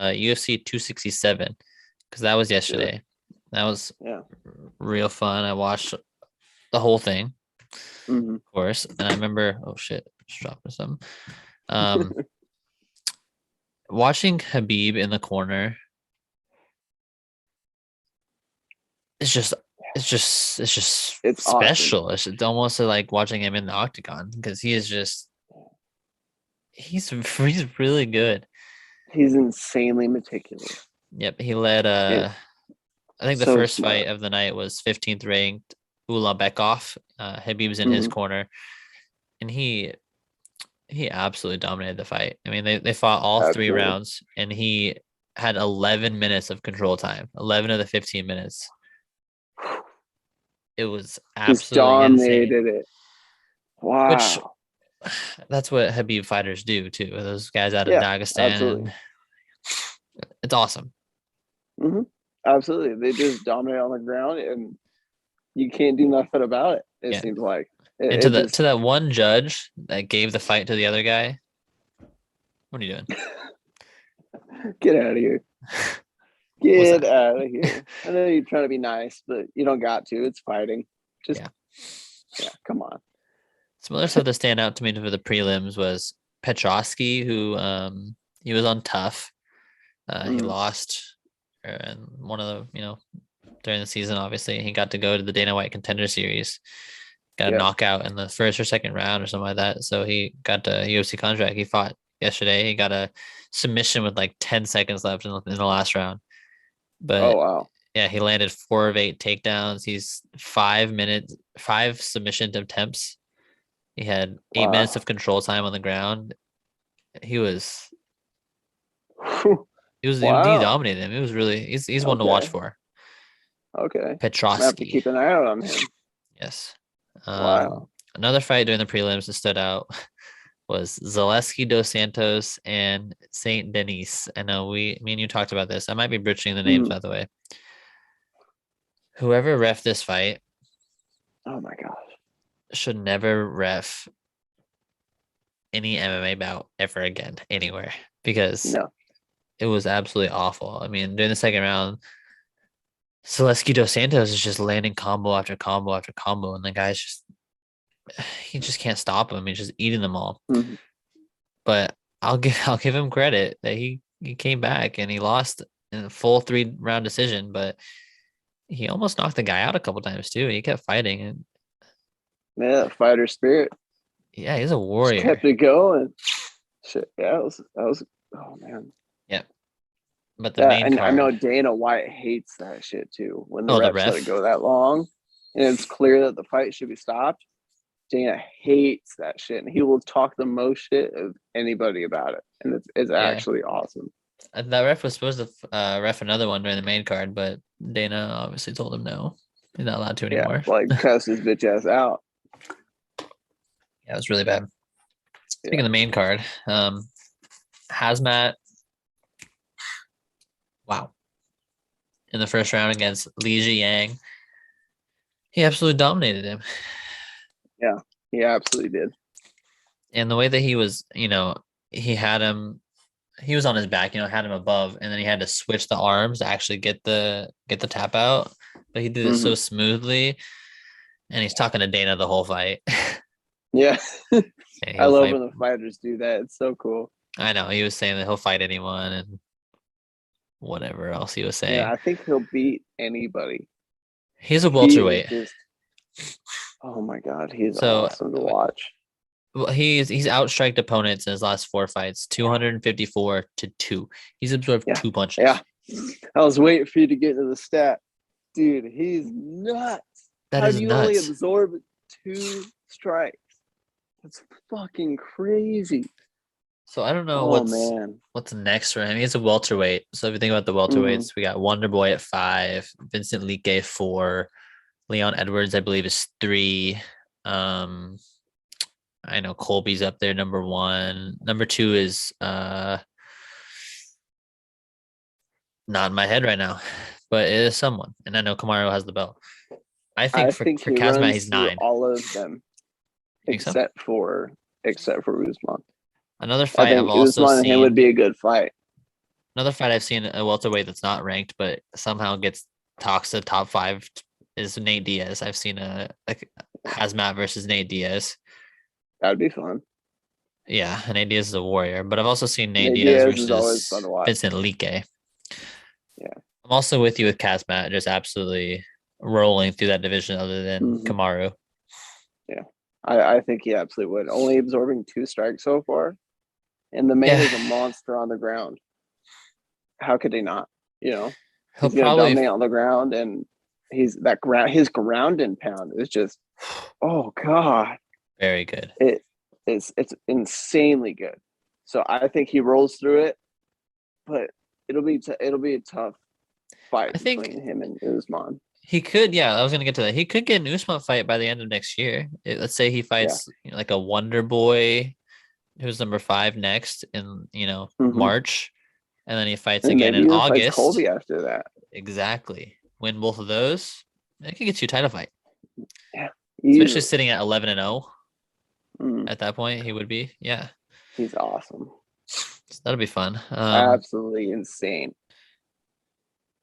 UFC 267 because that was yesterday. That was real fun. I watched the whole thing, of course, and I remember. Oh shit, just dropping something. Watching Habib in the corner. It's special. Awesome. It's almost like watching him in the octagon because he's really good. He's insanely meticulous. Yep, he led I think the first fight of the night was 15th ranked Ulabekov. Habib was in his corner, and he absolutely dominated the fight. I mean, they fought all 3 rounds, and he had 11 minutes of control time. 11 of the 15 minutes. It was absolutely dominated insane. It. Wow. Which that's what Habib fighters do too. Those guys out of Dagestan. Absolutely. It's awesome. Absolutely. They just dominate on the ground and you can't do nothing about it. It seems like. And to that one judge that gave the fight to the other guy, what are you doing? Get out of here. Get out of here. I know you're trying to be nice, but you don't got to. It's fighting. Just come on. Some other stuff that stand out to me for the prelims was Petrosky, who he was on tough. He lost and one of the, during the season, obviously. He got to go to the Dana White Contender Series. Got a knockout in the first or second round or something like that. So he got a UFC contract. He fought yesterday. He got a submission with like 10 seconds left in the last round. But he landed 4 of 8 takedowns. He's 5 submission attempts. He had 8 minutes of control time on the ground. He dominated him. It was really he's one to watch for. Okay. Petrosky. I have to keep an eye out on him. Yes. Another fight during the prelims that stood out was Zaleski dos Santos and Saint Denis. I know me and you talked about this. I might be butchering the names, by the way. Whoever ref this fight, oh my gosh, should never ref any MMA bout ever again anywhere because it was absolutely awful. I mean, during the second round, Zaleski dos Santos is just landing combo after combo after combo, and the guy's he just can't stop him. He's just eating them all. But I'll give him credit that he came back and he lost in a full 3-round decision, but he almost knocked the guy out a couple times too. He kept fighting and fighter spirit. Yeah, he's a warrior. Just kept it going. Shit, that was. Oh man. Yep. But the main card, I know Dana White hates that shit too. When the refs let it go that long, and it's clear that the fight should be stopped. Dana hates that shit, and he will talk the most shit of anybody about it, and it's actually awesome. That ref was supposed to ref another one during the main card, but Dana obviously told him no. He's not allowed to anymore. Like cuss his bitch ass out. Yeah, it was really bad. Speaking of the main card, Hazmat. Wow. In the first round against Li Jiang, he absolutely dominated him. Yeah, he absolutely did. And the way that he was, he had him, he was on his back, had him above, and then he had to switch the arms to actually get the tap out. But he did it so smoothly, and he's talking to Dana the whole fight. Yeah. I love when the fighters do that. It's so cool. I know. He was saying that he'll fight anyone and whatever else he was saying. Yeah, I think he'll beat anybody. He's a welterweight. Oh my God, he's awesome to watch. Well, he's outstriked opponents in his last 4 fights, 254-2. He's absorbed 2 punches. Yeah, I was waiting for you to get to the stat, dude. He's nuts. How do you only absorb 2 strikes? That's fucking crazy. So I don't know what's next for him. He's a welterweight. So if you think about the welterweights, we got Wonderboy at 5, Vincent Lique 4, Leon Edwards, I believe, is 3. I know Colby's up there, number 1. Number 2 is not in my head right now, but it is someone. And I know Kamaru has the belt. I think for Kazmat, he's 9. All of them, except for Usman. Another fight I've also Usman and him would be a good fight. Another fight I've seen a welterweight that's not ranked, but somehow talks to top 5 is Nate Diaz. I've seen a Hazmat versus Nate Diaz. That'd be fun. Yeah, Nate Diaz is a warrior, but I've also seen Nate Diaz versus Vincent Lique. Yeah. I'm also with you with Hazmat, just absolutely rolling through that division other than Kamaru. Yeah. I think he absolutely would. Only absorbing 2 strikes so far. And the man is a monster on the ground. How could he not? You know, he's going to dominate on the ground, and his ground and pound is just, oh God, very good. It's insanely good. So I think he rolls through it, but it'll be a tough fight between him and Usman. He could, I was gonna get to that. He could get an Usman fight by the end of next year. Let's say he fights like a Wonder Boy, who's number 5 next in March, and then he fights again in August. Colby after that. Exactly. Win both of those, it could get you a title fight. Yeah, especially sitting at 11-0. At that point, he would be. Yeah, he's awesome. So that'll be fun. Absolutely insane.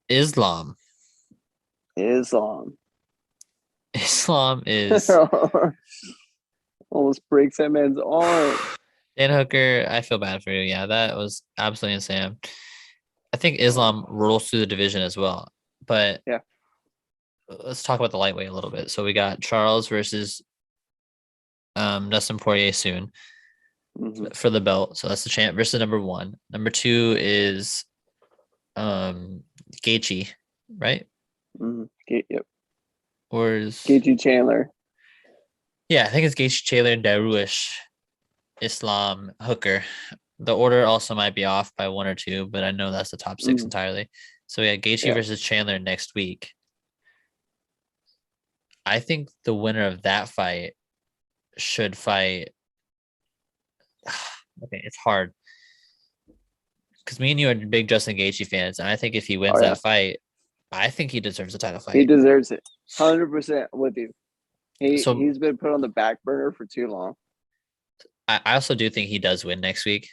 Islam is almost breaks that man's arm. Dan Hooker, I feel bad for you. Yeah, that was absolutely insane. I think Islam rolls through the division as well. But yeah, let's talk about the lightweight a little bit. So we got Charles versus Dustin Poirier soon for the belt. So that's the champ versus number 1. Number 2 is Gaethje, right? Yep. Or is Gaethje Chandler? Yeah, I think it's Gaethje Chandler, Dariush, Islam, Hooker. The order also might be off by 1 or 2, but I know that's the top 6 entirely. So we got Gaethje versus Chandler next week. I think the winner of that fight should fight. Okay, it's hard because me and you are big Justin Gaethje fans, and I think if he wins that fight, I think he deserves a title fight. He deserves it, 100% with you. He's been put on the back burner for too long. I also do think he does win next week.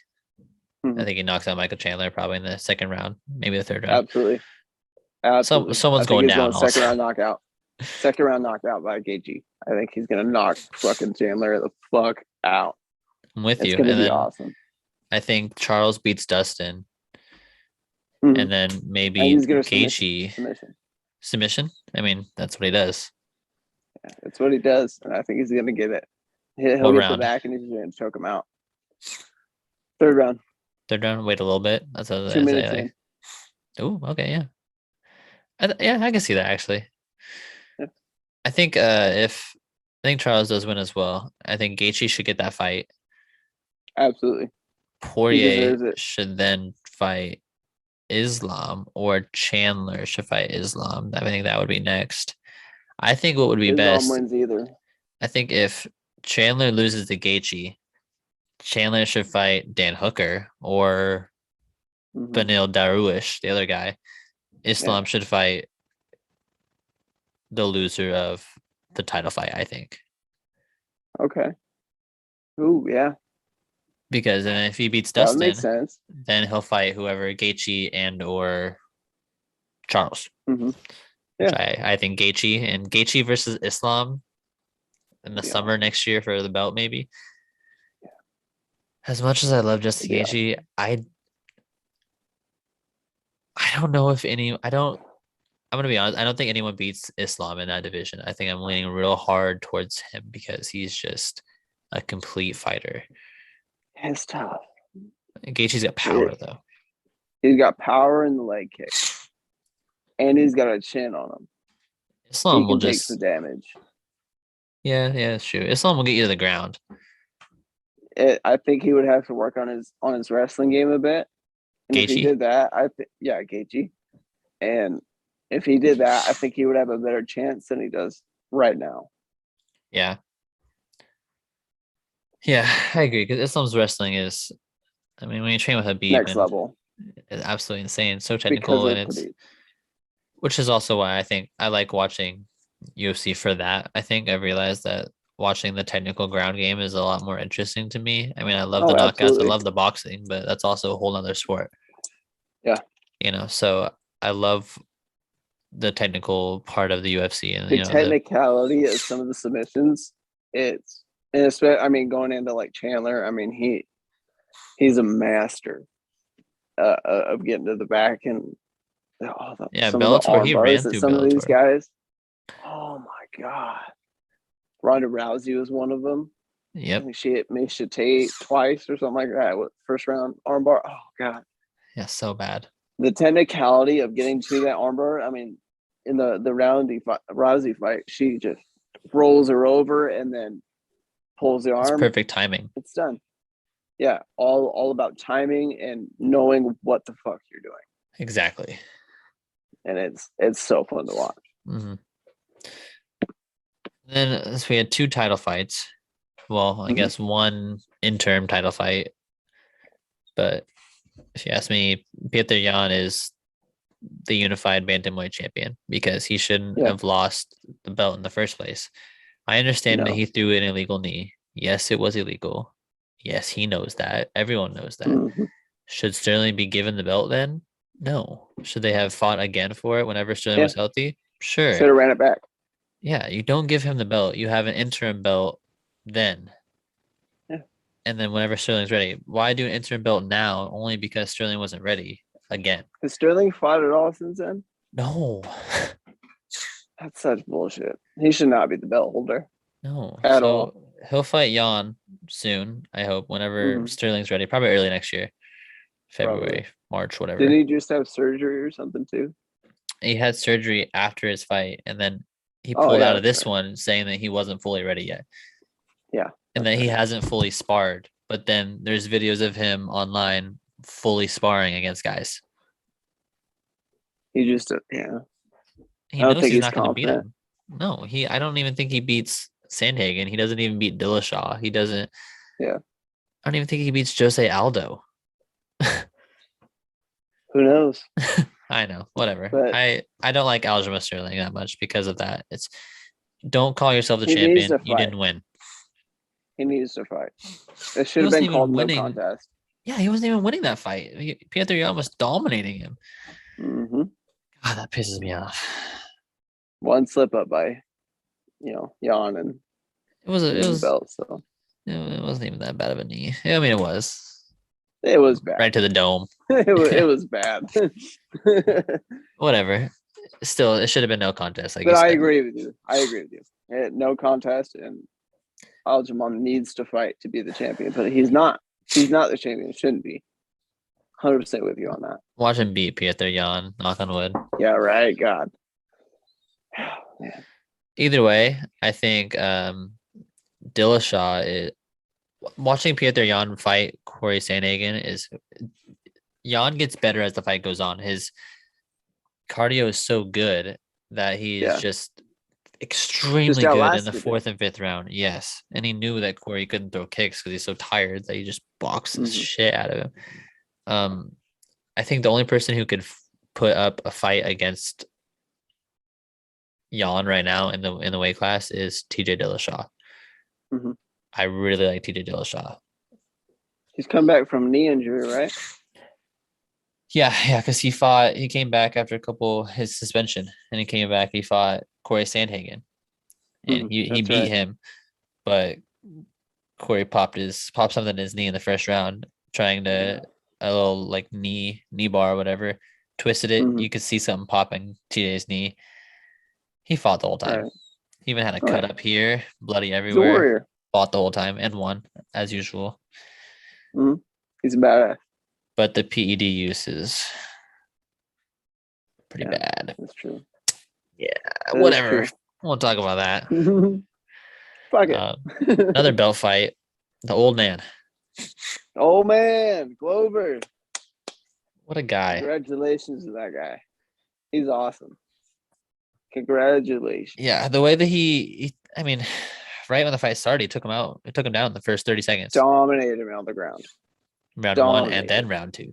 I think he knocks out Michael Chandler probably in the 2nd round, maybe the 3rd round. Absolutely. Someone's going down. Second round knockout. Second round knockout by Gaethje. I think he's gonna knock fucking Chandler the fuck out. I'm with you. It's gonna be awesome. I think Charles beats Dustin, and then maybe Gaethje submission. I mean, that's what he does. Yeah, that's what he does, and I think he's gonna get it. He'll get the back, and he's gonna choke him out. 3rd round. 3rd round. Wait a little bit. That's 2 minutes in. Oh, okay, yeah. I can see that actually. Yeah. I think Charles does win as well. I think Gaethje should get that fight. Absolutely. Poirier should then fight Islam, or Chandler should fight Islam. I think that would be next. I think what would be best. Islam wins either. I think if Chandler loses to Gaethje, Chandler should fight Dan Hooker or Beneil Dariush, the other guy. Islam should fight the loser of the title fight, I think. Okay. Ooh, yeah. Because then if he beats Dustin, that makes sense. Then he'll fight whoever, Gaethje and or Charles. Yeah. I think Gaethje versus Islam in the summer next year for the belt, maybe. Yeah. As much as I love Justin Gaethje, I don't know if I'm gonna be honest. I don't think anyone beats Islam in that division. I think I'm leaning real hard towards him because he's just a complete fighter. It's tough. Gaethje's got power though. He's got power in the leg kick, and he's got a chin on him. Islam will take the damage. Yeah, it's true. Islam will get you to the ground. I think he would have to work on his wrestling game a bit. And if he did that, Gaethje. And if he did that, I think he would have a better chance than he does right now. Yeah. Yeah, I agree. Because Islam's wrestling is, I mean, when you train with Habib, next level, it's absolutely insane. So technical, which is also why I think I like watching UFC for that. I think I've realized that watching the technical ground game is a lot more interesting to me. I mean, I love the knockouts, I love the boxing, but that's also a whole nother sport. Yeah. So I love the technical part of the UFC and the technicality of some of the submissions. And especially, I mean, going into like Chandler, I mean, he's a master of getting to the back and some of the Bellator, he ran arm bars that through some of these Bellator. guys. Oh my god, Ronda Rousey was one of them. Yep. I think she hit Misha Tate twice or something like that. What, first round armbar? Oh god. Yeah, so bad. The technicality of getting to that armbar. I mean, in the Rousey fight, she just rolls her over and then pulls the arm. It's perfect timing. It's done. Yeah, all about timing and knowing what the fuck you're doing. Exactly. And it's so fun to watch. Mm-hmm. Then we had 2 title fights. Well, I guess 1 interim title fight. But if you ask me, Petr Yan is the unified bantamweight champion because he shouldn't have lost the belt in the first place. I understand that he threw an illegal knee. Yes, it was illegal. Yes, he knows that. Everyone knows that. Should Sterling be given the belt then? No. Should they have fought again for it whenever Sterling was healthy? Sure. Should have ran it back. Yeah, you don't give him the belt. You have an interim belt then. Yeah. And then whenever Sterling's ready. Why do an interim belt now? Only because Sterling wasn't ready again. Has Sterling fought at all since then? No. That's such bullshit. He should not be the belt holder. No. At all. He'll fight Jan soon, I hope, whenever Sterling's ready. Probably early next year. February, March, whatever. Didn't he just have surgery or something too? He had surgery after his fight, and then he pulled out of this one saying that he wasn't fully ready yet. Yeah. And that he hasn't fully sparred. But then there's videos of him online fully sparring against guys. He just, yeah. He knows he's not going to beat him. No, I don't even think he beats Sandhagen. He doesn't even beat Dillashaw. He doesn't. Yeah. I don't even think he beats Jose Aldo. Who knows? I know, whatever. But I don't like Aljamain Sterling that much because of that. It's don't call yourself the champion. You didn't win. He needs to fight. It should have been called no contest. Yeah, he wasn't even winning that fight. Petr Yan was dominating him. Mm-hmm. God, that pisses me off. One slip up by, Yan and it was belt. So it wasn't even that bad of a knee. I mean, it was. It was bad. Right to the dome. it was bad. Whatever. Still, it should have been no contest. But I agree with you. No contest, and Aljamain needs to fight to be the champion, but he's not. He's not the champion. Shouldn't be. 100% with you on that. Watch him beat Petr Yan. Knock on wood. Yeah. Right. God. Either way, I think Dillashaw is. Watching Petr Yan fight Corey Sandhagen is Yan gets better as the fight goes on. His cardio is so good that he's just extremely good in the 4th and 5th round. Yes. And he knew that Corey couldn't throw kicks because he's so tired that he just boxes shit out of him. I think the only person who could put up a fight against Yan right now in the weight class is TJ Dillashaw. I really like TJ Dillashaw. He's come back from knee injury, right? Yeah, because he came back after his suspension, and he came back. He fought Corey Sandhagen, and he beat him, but Corey popped something in his knee in the first round, trying to a little like knee bar or whatever, twisted it. You could see something popping TJ's knee. He fought the whole time. Right. He even had a cut up here, bloody everywhere. Fought the whole time and won as usual. He's a badass. But the PED use is pretty bad. That's true. Yeah, whatever. Won't talk about that. Fuck it. Another belt fight. The old man. Old man, Glover. What a guy. Congratulations to that guy. He's awesome. Congratulations. Yeah, the way that he I mean, right when the fight started, he took him out. It took him down in the first 30 seconds. Dominated him on the ground. Round 1 and then round 2.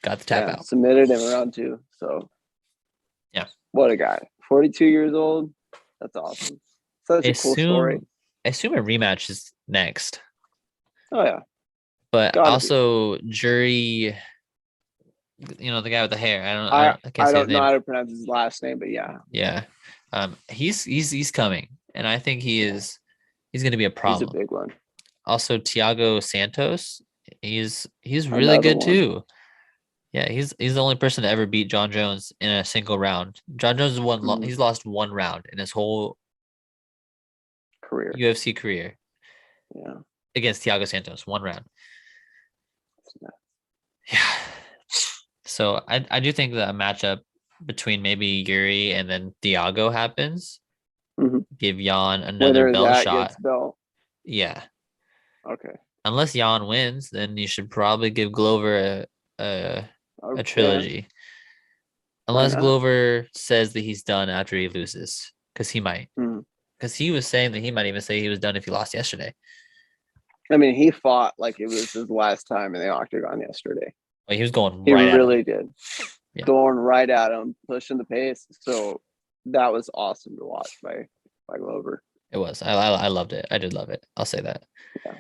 Got the tap out. Submitted him round 2. So, yeah. What a guy. 42 years old. That's awesome. Such a cool story. I assume a rematch is next. Oh, yeah. But also, jury the guy with the hair. I can't I say his don't know name. how to pronounce his last name, but yeah. Yeah. He's coming, and I think he's going to be a problem. He's a big one. Also, Thiago Santos, he's really Another good one. too. Yeah, he's the only person to ever beat John Jones in a single round. John Jones he's lost one round in his whole career. UFC career. Yeah. Against Thiago Santos, one round. Yeah. So I do think that a matchup between maybe Yuri and then Thiago happens. Give Jan another belt shot. Gets belt. Yeah. Okay. Unless Jan wins, then you should probably give Glover a trilogy. Unless Glover says that he's done after he loses, because he might. Because he was saying that he might even say he was done if he lost yesterday. I mean, he fought like it was his last time in the octagon yesterday. Well, he was going right at him. He really did. Yeah. Going right at him, pushing the pace. So that was awesome to watch by Glover. It was. I loved it. I did love it. I'll say that. Yeah.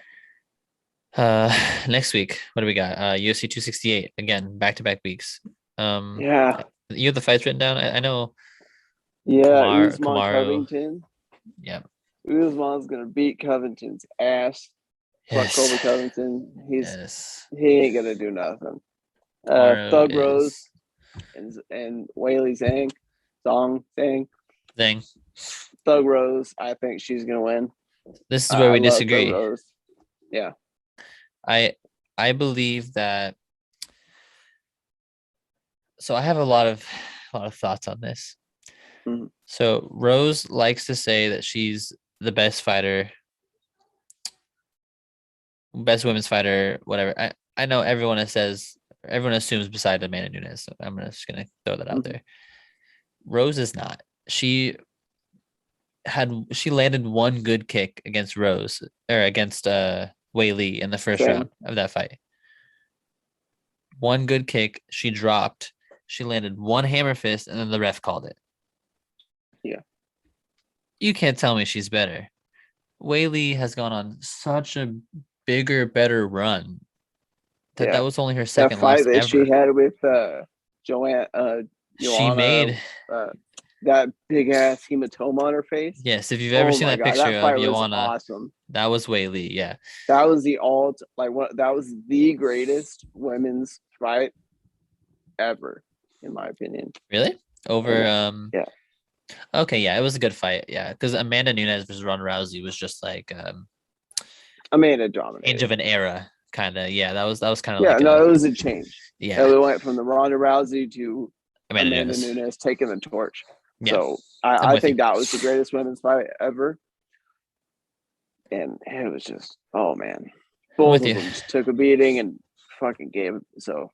Next week, what do we got? UFC 268 again, back-to-back weeks. Yeah. You have the fights written down. I know. Yeah, Usman Covington. Yeah. Usman's gonna beat Covington's ass. Yes. Colby Covington. He ain't gonna do nothing. Thug Rose and Weili Zhang. Thug Rose, I think she's gonna win. This is where we disagree. Yeah. I believe that. So I have a lot of thoughts on this. So Rose likes to say that she's the best fighter, best women's fighter, whatever. I know everyone assumes beside Amanda Nunes. So I'm just gonna throw that out there. Rose is not. She landed one good kick against Weili in the first round of that fight. One good kick, she dropped. She landed one hammer fist, and then the ref called it. Yeah. You can't tell me she's better. Weili has gone on such a bigger, better run that was only her second loss ever. She had with Joanna. She made that big ass hematoma on her face. Yes, if you've ever seen that picture of Joanna, awesome. That was Weili. Yeah, that was that was the greatest women's fight ever, in my opinion. Really? Yeah. Okay, yeah, it was a good fight. Yeah, because Amanda Nunes versus Ronda Rousey was just like Amanda dominated. Change of an era, kind of. Yeah, that was kind of it was a change. Yeah, we went from the Ronda Rousey to Amanda Nunes taking the torch. Yeah. So I think that was the greatest women's fight ever. And it was just, oh man, both of them just took a beating and fucking gave it. So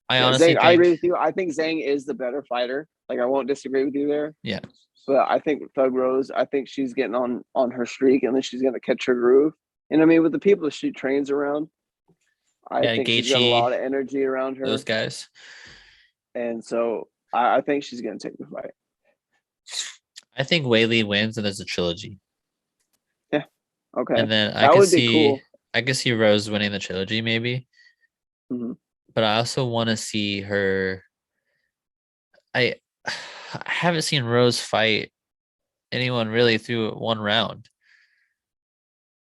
I honestly I agree with you. I think Zhang is the better fighter. Like, I won't disagree with you there. Yeah. But I think with Thug Rose, I think she's getting on her streak, and then she's going to catch her groove. And I mean, with the people that she trains around, I think Gaethje, she's got a lot of energy around her. Those guys. And so I think she's going to take the fight. I think Weili wins, and there's a trilogy. Yeah. Okay. And then I could see Rose winning the trilogy, maybe. But I also want to see her. I haven't seen Rose fight anyone really through one round.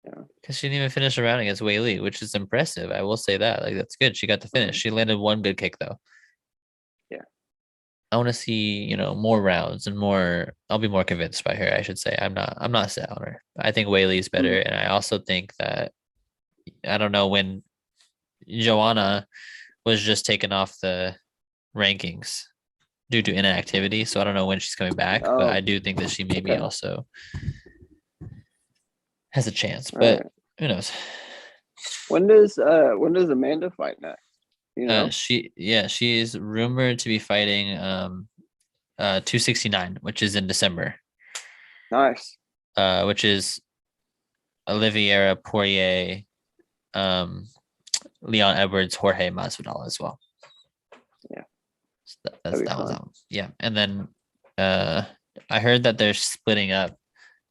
Yeah. Because she didn't even finish a round against Weili, which is impressive. I will say that. Like, that's good. She got to finish. She landed one good kick, though. Yeah. I want to see, more rounds and more. I'll be more convinced by her, I should say. I'm not set on her. I think Weili is better. And I also think that, I don't know, when Joanna was just taken off the rankings due to inactivity, so I don't know when she's coming back, but I do think that she maybe also has a chance, but who knows? When does Amanda fight next? She's rumored to be fighting 269, which is in December. Nice. Which is Oliveira, Poirier, Leon Edwards, Jorge Masvidal as well. Yeah. So that one. Yeah. And then I heard that they're splitting up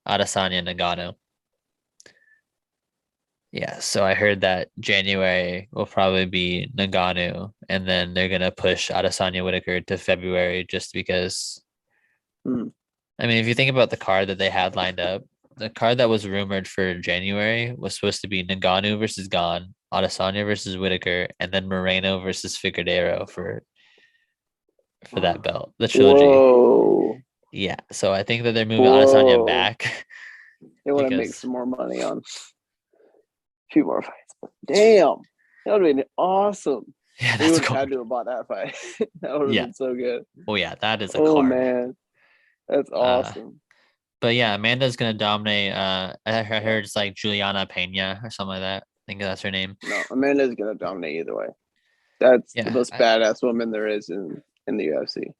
Adesanya and Nagano. Yeah, so I heard that January will probably be Nagano, and then they're gonna push Adesanya Whitaker to February just because. Hmm. I mean, if you think about the card that they had lined up, the card that was rumored for January was supposed to be Nagano versus Gon, Adesanya versus Whitaker, and then Moreno versus Figueroa for that belt, the trilogy. Whoa. Yeah, so I think that they're moving Adesanya Whoa. back They want to make because some more money on a few more fights. But damn. That would have been awesome. yeah, They that's a would have had card. to have bought that fight. That would have Yeah. been so good. Oh yeah, that is a Oh card. man. That's Uh, awesome. but yeah, Amanda's gonna dominate. I heard it's like Juliana Pena or something like that. I think that's her name. No, Amanda's gonna dominate either way. That's the Yeah, most badass woman there is in the UFC.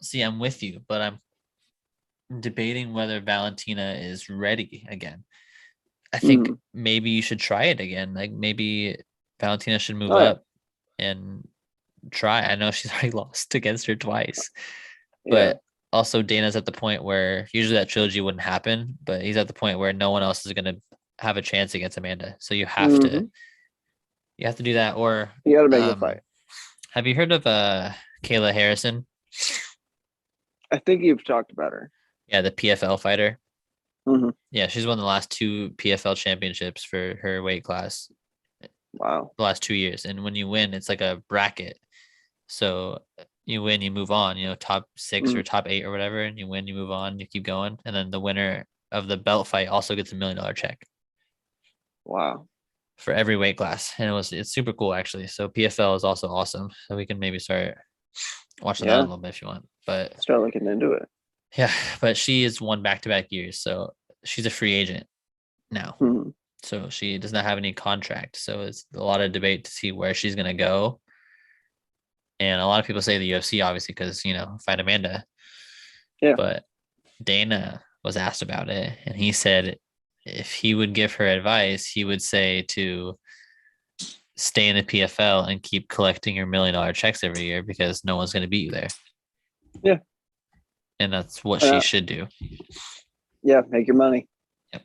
see, I'm with you, but I'm debating whether Valentina is ready again. I think maybe you should try it again. Like maybe Valentina should move up and try. I know she's already lost against her twice, but also Dana's at the point where usually that trilogy wouldn't happen, but he's at the point where no one else is gonna have a chance against Amanda. So you have to do that. Or you got to make a fight. have you heard of Kayla Harrison? I think you've talked about her. Yeah, the PFL fighter. Mm-hmm. Yeah, she's won the last 2 PFL championships for her weight class. Wow. The last 2 years. And when you win, it's like a bracket. So you win, you move on, top 6 or top 8 or whatever, and you win, you move on, you keep going. And then the winner of the belt fight also gets $1 million check. Wow. For every weight class. And it's super cool actually. So PFL is also awesome. So we can maybe start watching that a little bit if you want. But start looking into it. Yeah, but she has won back-to-back years. So she's a free agent now. So she does not have any contract. So it's a lot of debate to see where she's gonna go. And a lot of people say the UFC, obviously, because fight Amanda. Yeah. But Dana was asked about it, and he said if he would give her advice, he would say to stay in the PFL and keep collecting your $1 million checks every year because no one's going to beat you there. Yeah. And that's what she should do. Yeah, make your money. Yep.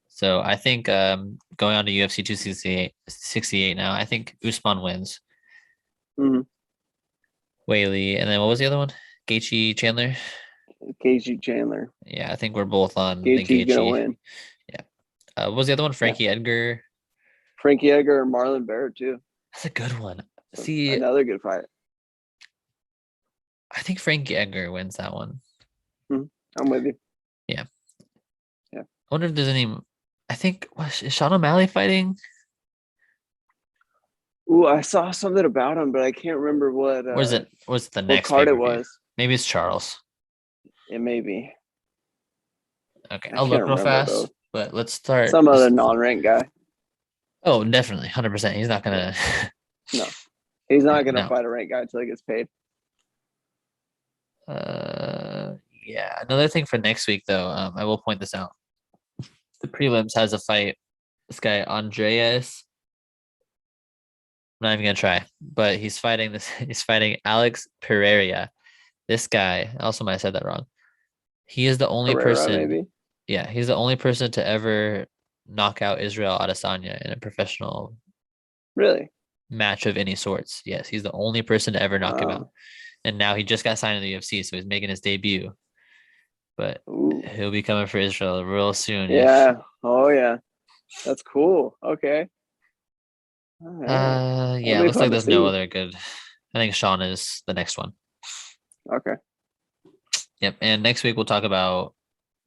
So I think going on to UFC 268 now, I think Usman wins. Whaley, and then what was the other one? Gaethje Chandler. Yeah, I think we're both on Gaethje's gonna win. Yeah. What was the other one? Frankie Edgar. Frankie Edgar and Marlon Barrett too. That's a good one. See, another good fight. I think Frankie Edgar wins that one. I'm with you. Yeah. Yeah. I wonder if there's any. I think is Sean O'Malley fighting? Ooh, I saw something about him, but I can't remember what. Where's it? What's the next card it was? Maybe it's Charles. It may be. Okay, I'll look real fast. But let's start. Some other non-ranked guy. Oh, definitely, 100%. He's not gonna. No, he's not gonna fight a ranked guy until he gets paid. Yeah. Another thing for next week, though, I will point this out. The prelims has a fight. This guy Andreas. I'm not even gonna try, but he's fighting He's fighting Alex Pereira. This guy. Also, might have said that wrong. He is the only person. Maybe? Yeah, he's the only person to ever knock out Israel Adesanya in a professional. Really? Match of any sorts. Yes, he's the only person to ever knock him out. And now he just got signed in the UFC, so he's making his debut. But he'll be coming for Israel real soon. Yeah. Oh yeah. That's cool. Okay. Right. Yeah, it looks like there's no other good. I think Sean is the next one. Okay. Yep. And next week we'll talk about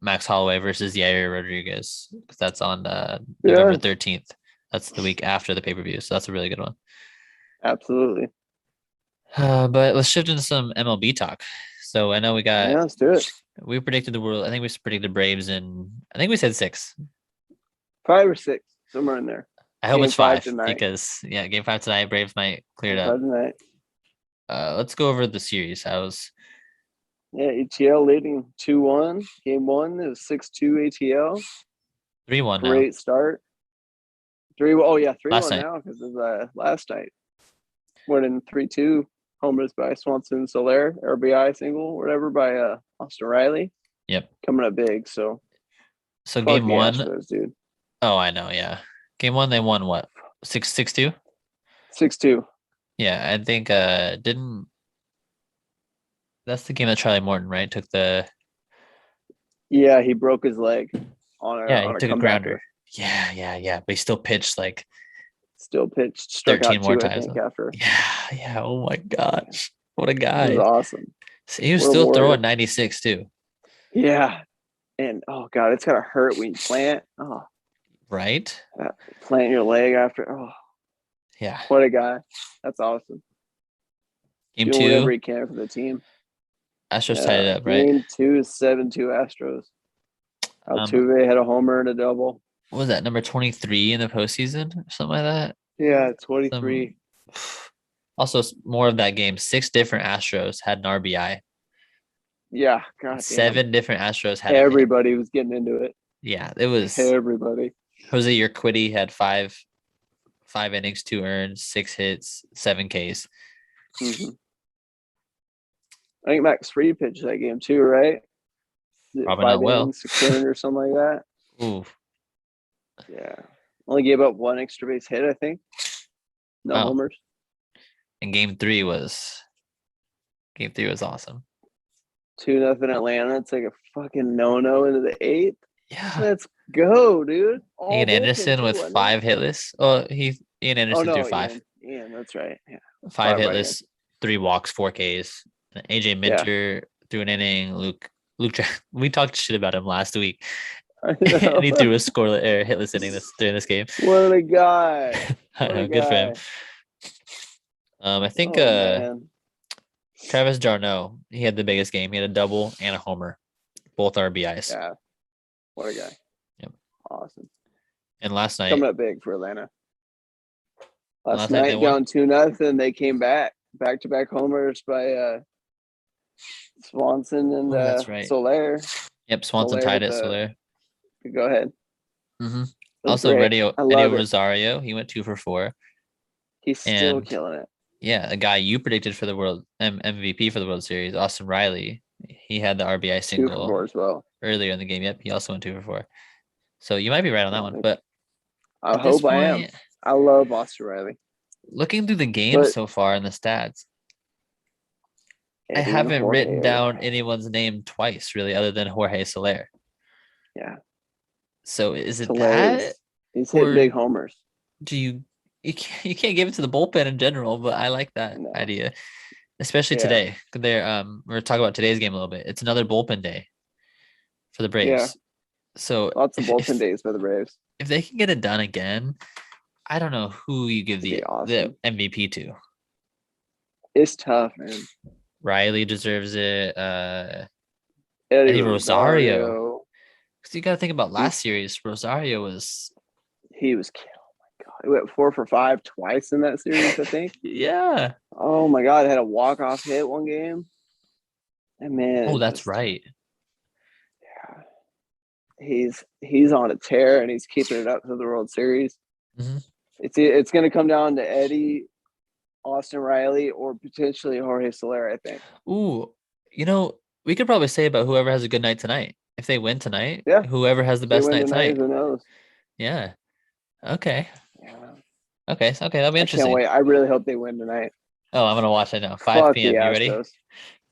Max Holloway versus Yair Rodriguez, because that's on November 13th. That's the week after the pay-per-view. So that's a really good one. Absolutely. But let's shift into some MLB talk. So I know we got. Yeah, let's do it. We predicted the world. I think we predicted Braves, and I think we said 6. 5 or 6, somewhere in there. I hope it's 5 because game 5 tonight. Braves might clear it up. Tonight. Let's go over the series. ATL leading 2-1. Game 1 is 6-2 ATL. 3-1 now. Great start. 3-1. Oh yeah, 3-1 now because of last night. Winning 3-2. Homers by Swanson Soler, RBI single, whatever by Austin Riley. Yep. Coming up big. So game 1. Astros, dude. Oh, I know. Yeah. Game 1, they won what? 6-2? 6-2. Yeah, I think didn't. That's the game that Charlie Morton, right? Took the. Yeah, he broke his leg He on took a comebacker. grounder. Yeah. But he still pitched like. Struck 13 out more 2, times. I think, after. Yeah. Oh my gosh, what a guy! It was awesome. He was still throwing 96 too. Yeah, and oh god, it's gotta hurt when you plant. Oh, right. Plant your leg after. Oh, yeah. What a guy! That's awesome. Game Doing 2, whatever he can for the team. Astros tied it up, right? Game 2 is 7-2 Astros. Altuve had a homer and a double. What was that, number 23 in the postseason or something like that? Yeah, 23. Also, more of that game. 6 different Astros had an RBI. Yeah, God. 7 different Astros had. Everybody was getting into it. Yeah, it was everybody. Jose Urquidy had 5 innings, 2 earned, 6 hits, 7 Ks. Mm-hmm. I think Max Fried pitched that game too, right? Probably not well. 6 earned or something like that. Ooh. Yeah. Only gave up 1 extra base hit, I think. No homers. And game 3 was awesome. 2-0 Atlanta. It's like a fucking no-no into the 8th. Yeah. Let's go, dude. Ian Anderson with 5 hitless. Oh, Ian Anderson threw 5. Ian, that's right. Yeah. 5 hitless, 3 walks, 4 Ks. And AJ Minter threw an inning. Luke, we talked shit about him last week. And he threw a hitless inning during this game. What a guy. Good for him. I think Travis d'Arnaud, he had the biggest game. He had a double and a homer, both RBIs. Yeah. What a guy. Yep. Awesome. And last night, coming up big for Atlanta. Last night down 2-0, they came back to back homers by Swanson and that's right. Soler. Yep, Swanson tied it. Soler. Go ahead. Mm-hmm. Also, Eddie Rosario, he went 2 for 4. He's still killing it. Yeah, a guy you predicted for the World MVP for the World Series, Austin Riley. He had the RBI single 2 for 4 as well earlier in the game. Yep, he also went 2 for 4. So you might be right on that one, but I hope I am. I love Austin Riley. Looking through the game so far in the stats, I haven't written down anyone's name twice, really, other than Jorge Soler. Yeah. So is it that? He's hit big homers. Do you can't give it to the bullpen in general, but I like that idea, especially today. We're talking about today's game a little bit. It's another bullpen day for the Braves. Yeah. So lots of bullpen days for the Braves. If they can get it done again, I don't know who you give the MVP to. It's tough, man. Riley deserves it. Eddie Rosario. Because you got to think about last series. Rosario was. He was killing. Oh my God, he went 4 for 5 twice in that series, I think. Yeah. Oh my God, had a walk-off hit one game. And man. Oh, that's right. Yeah. He's on a tear and he's keeping it up to the World Series. Mm-hmm. It's going to come down to Eddie, Austin Riley, or potentially Jorge Soler, I think. Ooh, we could probably say about whoever has a good night tonight. If they win tonight, whoever has the best night tonight. Who knows? Yeah. Okay. Yeah. Okay, that'll be interesting. I can't wait. I really hope they win tonight. Oh, I'm gonna watch it now. 5 p.m. You ready?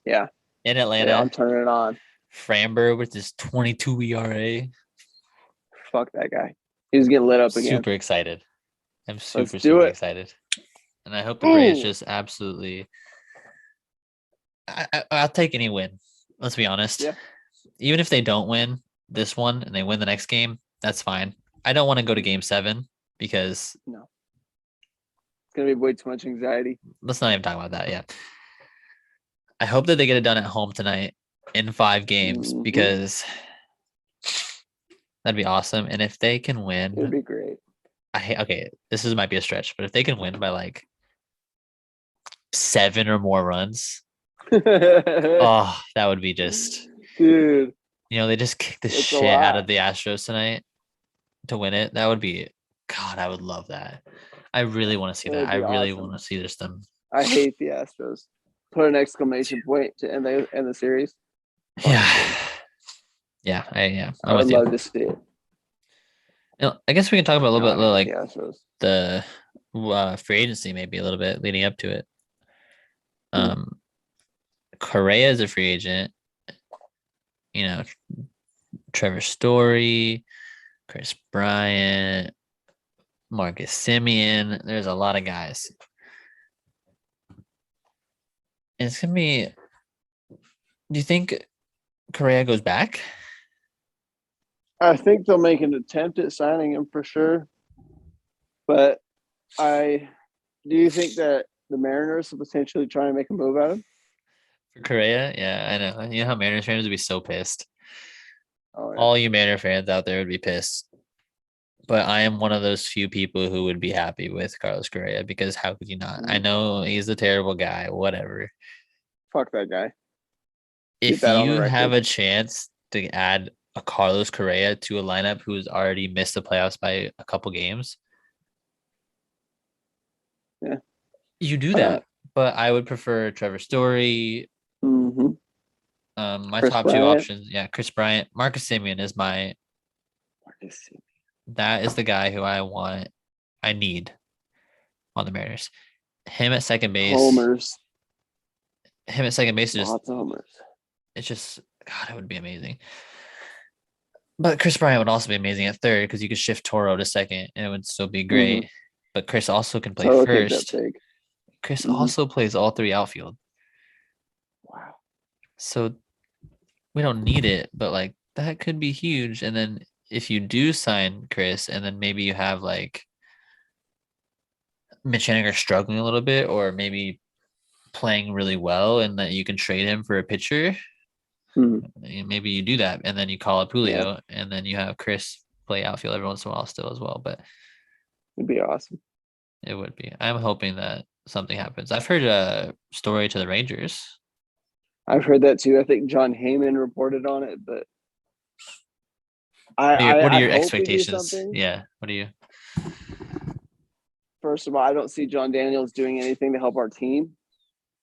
Yeah. In Atlanta. Yeah, I'm turning it on. Framber with his 22 ERA. Fuck that guy. He's getting lit up again. Super excited. I'm super excited. And I hope the Braves just absolutely. I'll take any win. Let's be honest. Yeah. Even if they don't win this one and they win the next game, that's fine. I don't want to go to game 7 because it's gonna be way too much anxiety. Let's not even talk about that yet. I hope that they get it done at home tonight in 5 games because that'd be awesome. And if they can win, it'd be great. This might be a stretch, but if they can win by like 7 or more runs, that would be just. Dude, they just kicked the shit out of the Astros tonight to win it. That would be, God, I would love that. I really want to see that. I really want to see them. I hate the Astros. Put an exclamation point to end the series. Yeah. Yeah. I would love to see it. I guess we can talk about a little bit like the Astros. the free agency, maybe a little bit leading up to it. Correa is a free agent. You know, Trevor Story, Chris Bryant, Marcus Semien. There's a lot of guys. It's gonna be. Do you think Correa goes back? I think they'll make an attempt at signing him for sure. But do you think that the Mariners will potentially try and make a move out of him? For Correa? Yeah, I know. You know how Mariners fans would be so pissed. Oh, yeah. All you Mariner fans out there would be pissed. But I am one of those few people who would be happy with Carlos Correa because how could you not? I know he's a terrible guy, whatever. Fuck that guy. If you have a chance to add a Carlos Correa to a lineup who's already missed the playoffs by a couple games, yeah, you do that. But I would prefer Trevor Story. Mm-hmm. My Chris top Bryant. Two options, yeah, Chris Bryant, Marcus Semien is my. That is the guy who I need on the Mariners. Him at second base. Homers. Him at second base is just. Lots of homers. It's just God, it would be amazing. But Chris Bryant would also be amazing at third because you could shift Toro to second and it would still be great. But Chris also can play first. Chris also plays all three outfield. Wow. So we don't need it, but like that could be huge. And then if you do sign Chris and then maybe you have like Mitch Haniger struggling a little bit or maybe playing really well and that you can trade him for a pitcher, maybe you do that and then you call up Julio and then you have Chris play outfield every once in a while still as well. But it'd be awesome. It would be. I'm hoping that something happens. I've heard a story to the Rangers. I've heard that too. I think John Heyman reported on it, but what are your expectations? Yeah. What are you? First of all, I don't see John Daniels doing anything to help our team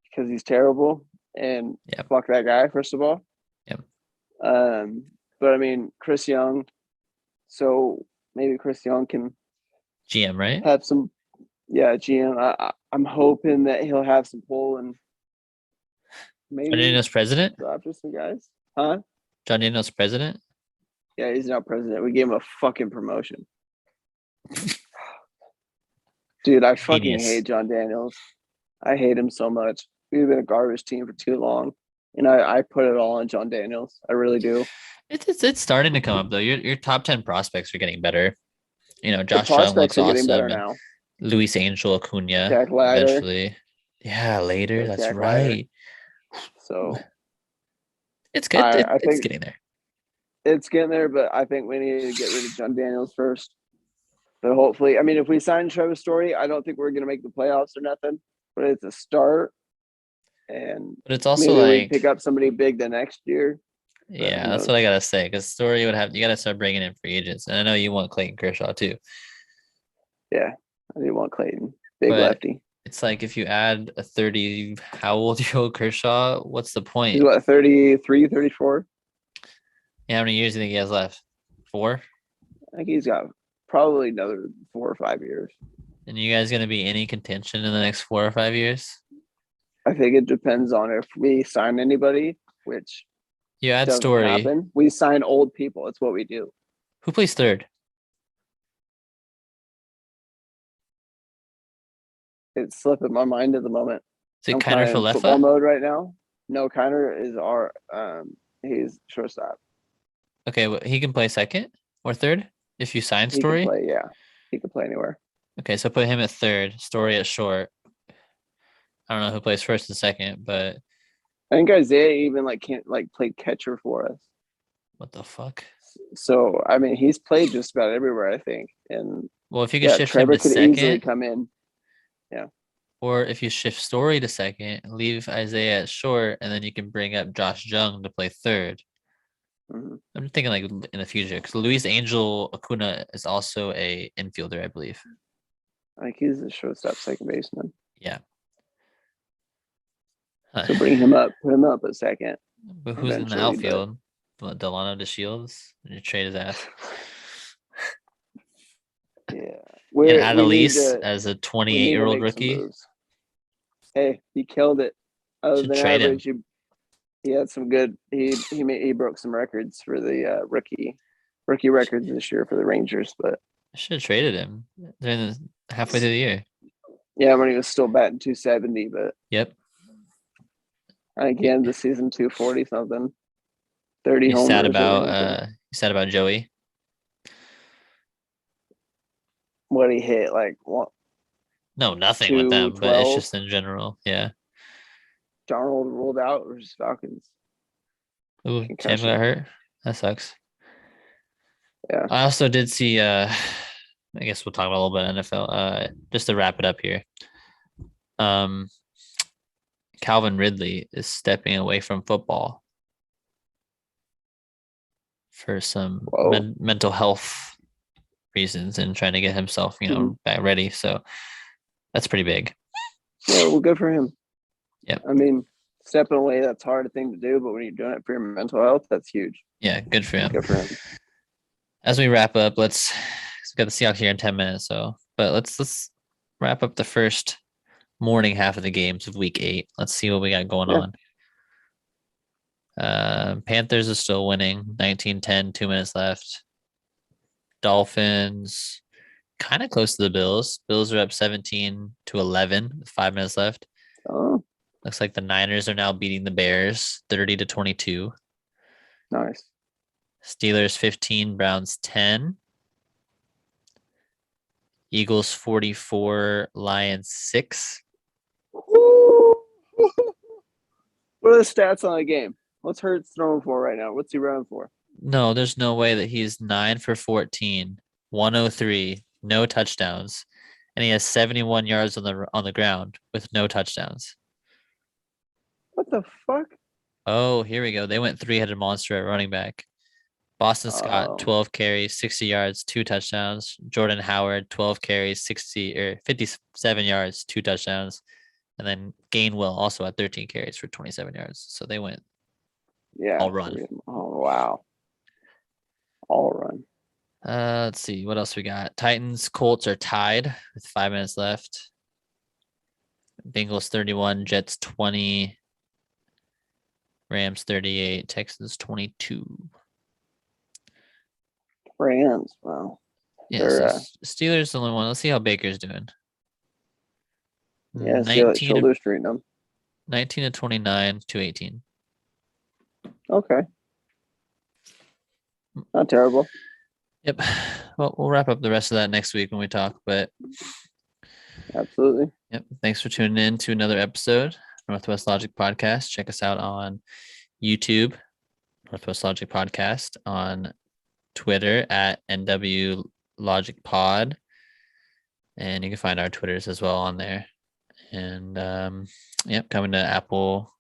because he's terrible. And fuck that guy, first of all. Yep. But I mean, Chris Young. So maybe Chris Young can GM, right? Have some, GM. I'm hoping that he'll have some pull and maybe John Daniels president. After some guys, huh? John Daniels president. Yeah, he's not president. We gave him a fucking promotion. Dude, I fucking hate John Daniels. I hate him so much. We've been a garbage team for too long. And I put it all on John Daniels. I really do. It's starting to come up though. Your top 10 prospects are getting better. You know, Josh Jung looks awesome. Better now. Luis Angel Acuna eventually. Yeah, later. That's Jack right. Later. So it's good. I think it's getting there. It's getting there, but I think we need to get rid of John Daniels first. But hopefully, I mean, if we sign Trevor Story, I don't think we're going to make the playoffs or nothing. But it's a start. But it's also maybe we pick up somebody big the next year. Yeah, that's what I gotta say. Because Story would have you gotta start bringing in free agents, and I know you want Clayton Kershaw too. Yeah, I do want Clayton, big lefty. It's like if you add a 30, how old-year-old Kershaw, what's the point? He's what, 33, 34? Yeah, how many years do you think he has left? 4? I think he's got probably another 4 or 5 years. And you guys gonna be any contention in the next 4 or 5 years? I think it depends on if we sign anybody, which you add Story. Happen. We sign old people. It's what we do. Who plays third? It's slipping my mind at the moment. Is it Kiner Falefa? Football mode right now. No, Kiner is he's shortstop. Okay, well, he can play second or third if you sign Story. He can play, he can play anywhere. Okay, so put him at third, Story at short. I don't know who plays first and second, but I think Isaiah even can't play catcher for us. What the fuck? So I mean, he's played just about everywhere, I think. And well, if you could shift Trevor him to second, easily come in. Yeah. Or if you shift Story to second, leave Isaiah at short, and then you can bring up Josh Jung to play third. I'm thinking in the future because Luis Angel Acuna is also a infielder, I believe. I think he's a shortstop, second baseman. Yeah. So bring him up, put him up a second. But who's in the outfield? Delano DeShields? You trade his ass. Yeah. And Adelise as a 28-year-old rookie. Hey, he killed it. Other Should than trade average, him. he had some good. He broke some records for the rookie records this year for the Rangers. But I should have traded him during the halfway through the year. Yeah, when he was still batting 270, but yep. I think he ended the season 240 something. 30 homers. You said about Joey. What he hit, like what? No, nothing with them, but it's just in general. Yeah. Darnold ruled out versus Falcons. Ooh, Sam got hurt. That sucks. Yeah. I also did see I guess we'll talk about a little bit of NFL. Just to wrap it up here. Calvin Ridley is stepping away from football for some mental health reasons and trying to get himself, back ready. So that's pretty big. Yeah, well, good for him. Yeah. I mean, stepping away, that's a hard thing to do, but when you're doing it for your mental health, that's huge. Yeah, good for him. Good for him. As we wrap up, let's get the Seahawks here in 10 minutes. But let's wrap up the first morning half of the games of week 8. Let's see what we got going on. Panthers are still winning 19-10, 2 minutes left. Dolphins kind of close to the Bills. Bills are up 17-11 with 5 minutes left. Oh. Looks like the Niners are now beating the Bears 30-22. Nice. Steelers 15, Browns 10. Eagles 44, Lions 6. What are the stats on the game? What's Hurts throwing for right now? What's he running for? No, there's no way that he's 9 for 14, 103, no touchdowns, and he has 71 yards on the ground with no touchdowns. What the fuck? Oh, here we go. They went 3-headed monster at running back. Boston Scott, 12 carries, 60 yards, 2 touchdowns. Jordan Howard, 12 carries, 57 yards, 2 touchdowns. And then Gainwell also had 13 carries for 27 yards. So they went all run. Oh, wow. All run. Let's see. What else we got? Titans, Colts are tied with 5 minutes left. Bengals 31, Jets 20, Rams 38, Texans 22. Rams, wow. Yeah, so Steelers the only one. Let's see how Baker's doing. Yeah, shoulder street them. 19-29, 218. Okay. Not terrible. Yep. Well, we'll wrap up the rest of that next week when we talk, but absolutely. Yep. Thanks for tuning in to another episode, Northwest Logic Podcast. Check us out on YouTube, Northwest Logic Podcast, on Twitter at NW Logic Pod. And you can find our Twitters as well on there. And coming to Apple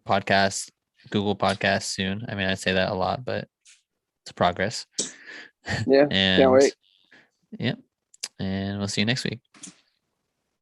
Podcasts, Google Podcasts soon. I mean, I say that a lot, but it's a progress. Yeah, can't wait. Yep. And we'll see you next week.